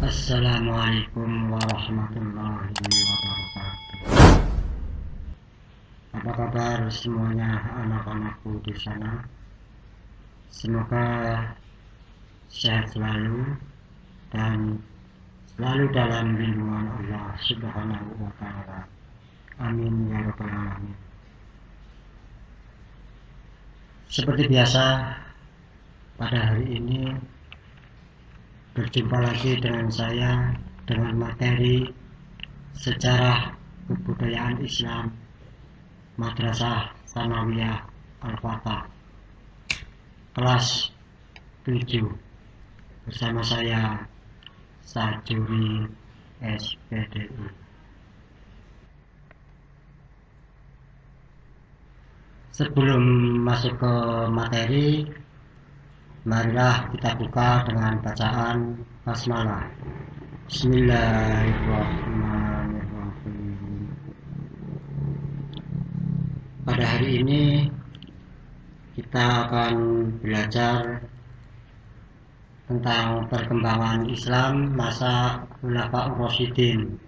Assalamualaikum warahmatullahi wabarakatuh. Apa kabar semuanya anak-anakku di sana? Semoga sehat selalu dan selalu dalam lindungan Allah Subhanahu wa Ta'ala. Amin ya rabbal alamin. Seperti biasa, pada hari ini berjumpa lagi dengan saya dengan materi sejarah kebudayaan Islam Madrasah Tsanawiyah Al-Fatah kelas 7 bersama saya Sajuri SPDU. Sebelum masuk ke materi, marilah kita buka dengan bacaan basmalah. Bismillahirrahmanirrahim. Pada hari ini kita akan belajar tentang perkembangan Islam masa Khulafaur Rasyidin.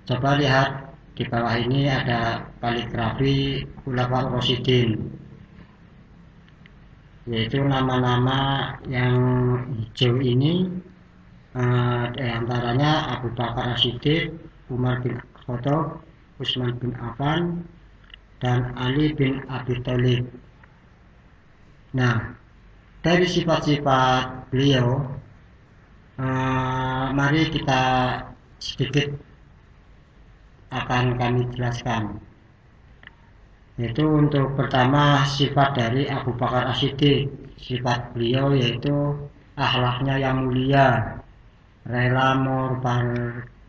Coba lihat di bawah ini ada kaligrafi Khulafaur Rasyidin, yaitu nama-nama yang hijau ini diantaranya Abu Bakar As-Siddiq, Umar bin Khattab, Utsman bin Affan, dan Ali bin Abi Thalib. Nah, dari sifat-sifat beliau, mari kita sedikit akan kami jelaskan. Yaitu untuk pertama sifat dari Abu Bakar As-Siddiq. Sifat beliau yaitu akhlaknya yang mulia, rela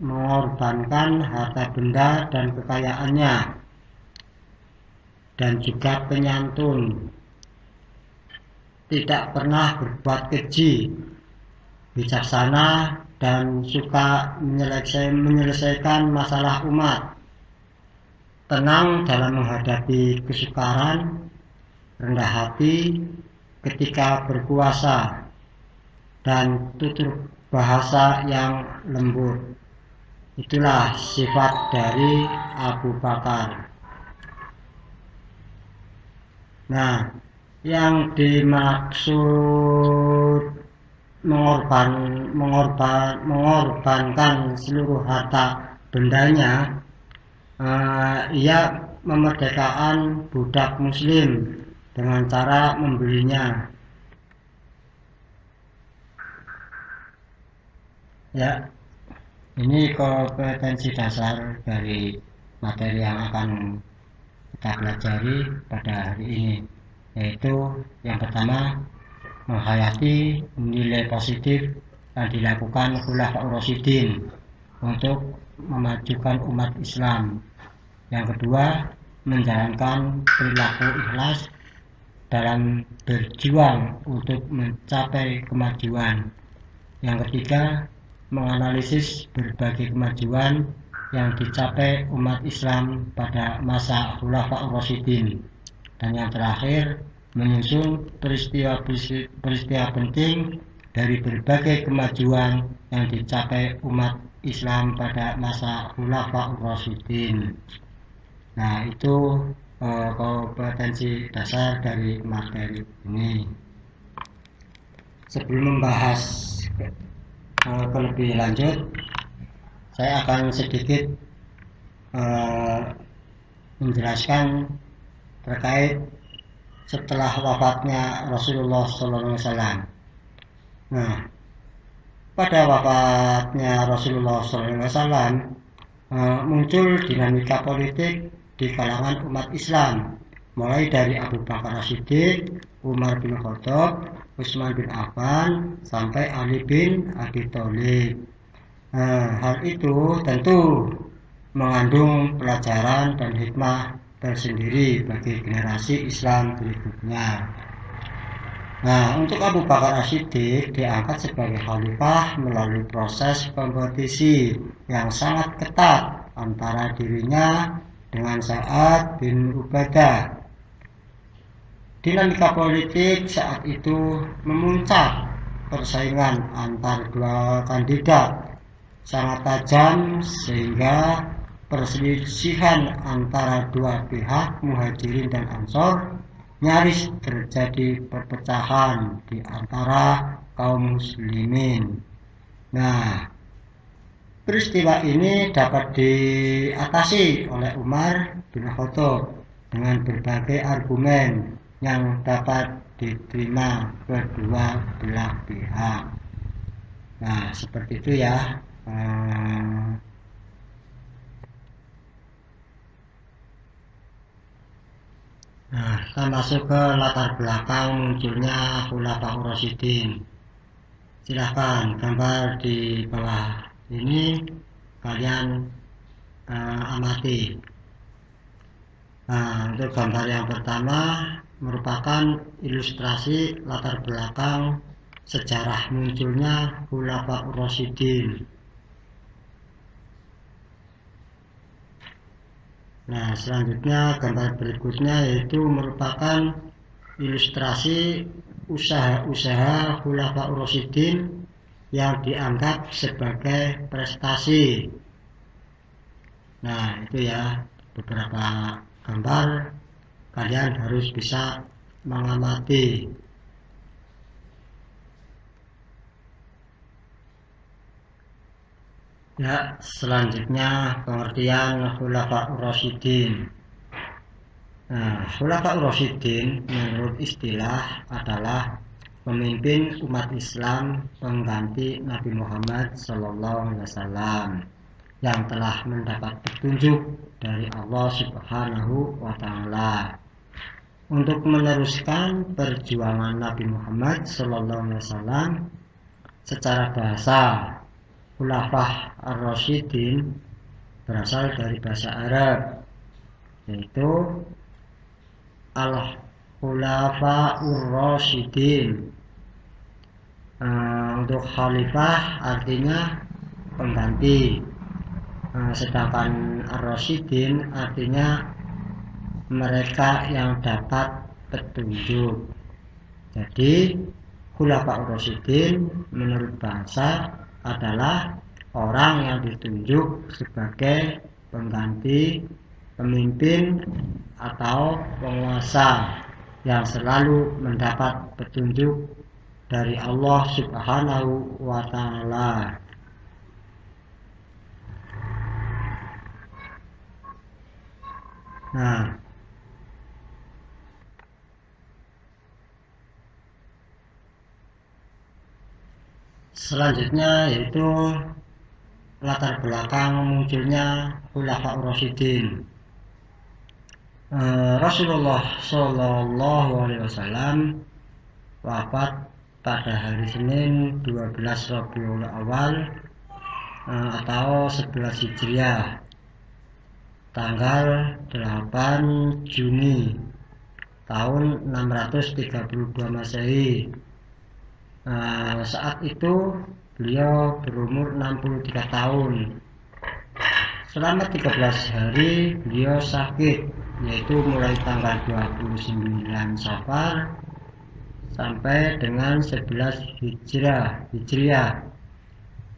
mengorbankan harta benda dan kekayaannya, dan juga penyantun, tidak pernah berbuat keji, bijaksana, dan suka menyelesaikan masalah umat, tenang dalam menghadapi kesukaran, rendah hati ketika berkuasa, dan tutur bahasa yang lembut. Itulah sifat dari Abu Bakar. Nah, yang dimaksud mengorbankan seluruh harta bendanya, ia memerdekakan budak muslim dengan cara membelinya. Ya, ini kompetensi dasar dari materi yang akan kita pelajari pada hari ini, yaitu yang pertama, menghayati nilai positif yang dilakukan Khulafaur Rasyidin untuk memajukan umat Islam. Yang kedua, menjalankan perilaku ikhlas dalam berjuang untuk mencapai kemajuan. Yang ketiga, menganalisis berbagai kemajuan yang dicapai umat Islam pada masa Khulafaur Rasyidin. Dan yang terakhir, menyusun peristiwa penting dari berbagai kemajuan yang dicapai umat Islam pada masa Khulafaur Rasyidin. Nah, itu kompetensi dasar dari materi ini. Sebelum membahas lebih lanjut, saya akan sedikit menjelaskan terkait setelah wafatnya Rasulullah SAW. Nah, pada wafatnya Rasulullah SAW muncul dinamika politik di kalangan umat Islam, mulai dari Abu Bakar As-Siddiq, Umar bin Khattab, Utsman bin Affan, sampai Ali bin Abi Thalib. Hal itu tentu mengandung pelajaran dan hikmah tersendiri bagi generasi Islam berikutnya. Nah, untuk Abu Bakar As-Siddiq diangkat sebagai khalifah melalui proses kompetisi yang sangat ketat antara dirinya dengan Sa'ad bin Ubadah. Dinamika politik saat itu memuncak persaingan antar dua kandidat sangat tajam sehingga perselisihan antara dua pihak Muhajirin dan Ansor nyaris terjadi perpecahan di antara kaum muslimin. Nah, peristiwa ini dapat diatasi oleh Umar bin Khattab dengan berbagai argumen yang dapat diterima kedua belah pihak. Nah, seperti itu ya. Nah, kita masuk ke latar belakang munculnya Khulafaur Rasyidin. Silahkan gambar di bawah ini kalian amati. Nah, untuk gambar yang pertama merupakan ilustrasi latar belakang sejarah munculnya Khulafaur Rasyidin. Nah, selanjutnya gambar berikutnya yaitu merupakan ilustrasi usaha-usaha Khulafaur Rasyidin yang dianggap sebagai prestasi. Nah, itu ya beberapa gambar, kalian harus bisa mengamati. Ya, selanjutnya pengertian Khulafaur Rasyidin. Nah, Khulafaur Rasyidin menurut istilah adalah pemimpin umat Islam pengganti Nabi Muhammad SAW yang telah mendapat petunjuk dari Allah Subhanahu wa Ta'ala untuk meneruskan perjuangan Nabi Muhammad SAW. Secara bahasa, Khulafah ar-Rasyidin berasal dari bahasa Arab, yaitu al-Khulafaur Rasyidin. Untuk khalifah artinya pengganti, sedangkan ar-Rasyidin artinya mereka yang dapat petunjuk. Jadi Khulafaur Rasyidin menurut bahasa adalah orang yang ditunjuk sebagai pengganti pemimpin atau penguasa yang selalu mendapat petunjuk dari Allah Subhanahu wa Ta'ala. Nah, selanjutnya yaitu latar belakang munculnya Khulafaur Rasyidin. Rasulullah Shallallahu Alaihi Wasallam wafat pada hari Senin 12 Rabiul Awal atau 11 Hijriah, tanggal 8 Juni tahun 632 Masehi. Saat itu beliau berumur 63 tahun. Selama 13 hari beliau sakit, yaitu mulai tanggal 29 Safar sampai dengan 11 Hijriah.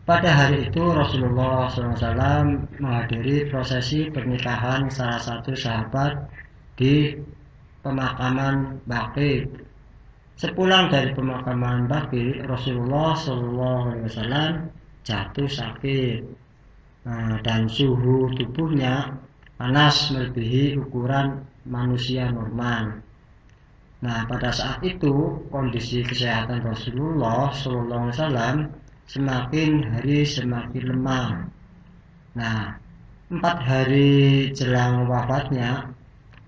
Pada hari itu Rasulullah SAW menghadiri prosesi pernikahan salah satu sahabat di pemakaman Baqi. Sepulang dari pemakaman Baqi, Rasulullah SAW jatuh sakit dan suhu tubuhnya panas melebihi ukuran manusia normal. Nah, pada saat itu kondisi kesehatan Rasulullah SAW semakin hari semakin lemah. Nah, 4 hari jelang wafatnya,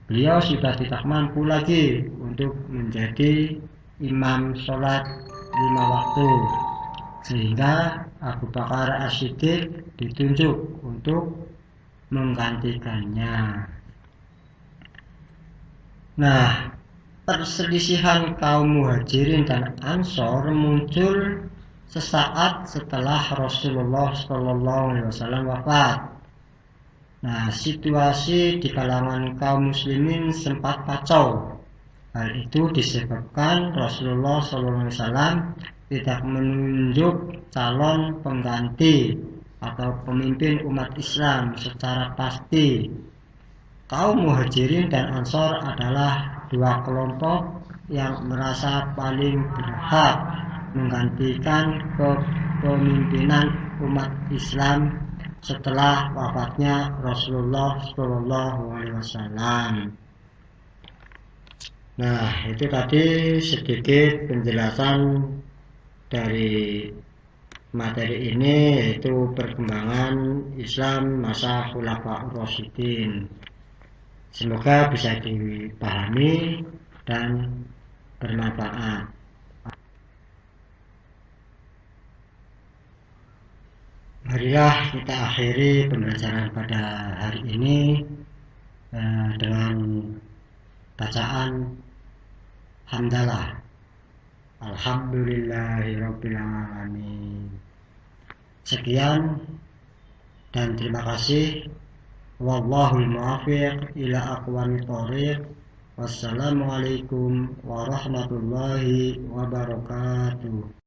beliau sudah tidak mampu lagi untuk menjadi imam sholat 5 waktu, sehingga Abu Bakar As-Siddiq ditunjuk untuk menggantikannya. Nah, perselisihan kaum Muhajirin dan Ansor muncul sesaat setelah Rasulullah SAW wafat. Nah, situasi di kalangan kaum muslimin sempat kacau. Hal itu disebabkan Rasulullah SAW tidak menunjuk calon pengganti atau pemimpin umat Islam secara pasti. Kaum Muhajirin dan Ansor adalah dua kelompok yang merasa paling berhak menggantikan kepemimpinan umat Islam setelah wafatnya Rasulullah SAW. Nah, itu tadi sedikit penjelasan dari materi ini, yaitu perkembangan Islam masa Khulafaur Rasyidin. Semoga bisa dipahami dan bermanfaat. Marilah kita akhiri pembelajaran pada hari ini dengan bacaan hamdalah. Alhamdulillahirabbil alamin. Sekian dan terima kasih. Wallahul muwaffiq ila aqwamit thoriq. Wassalamualaikum warahmatullahi wabarakatuh.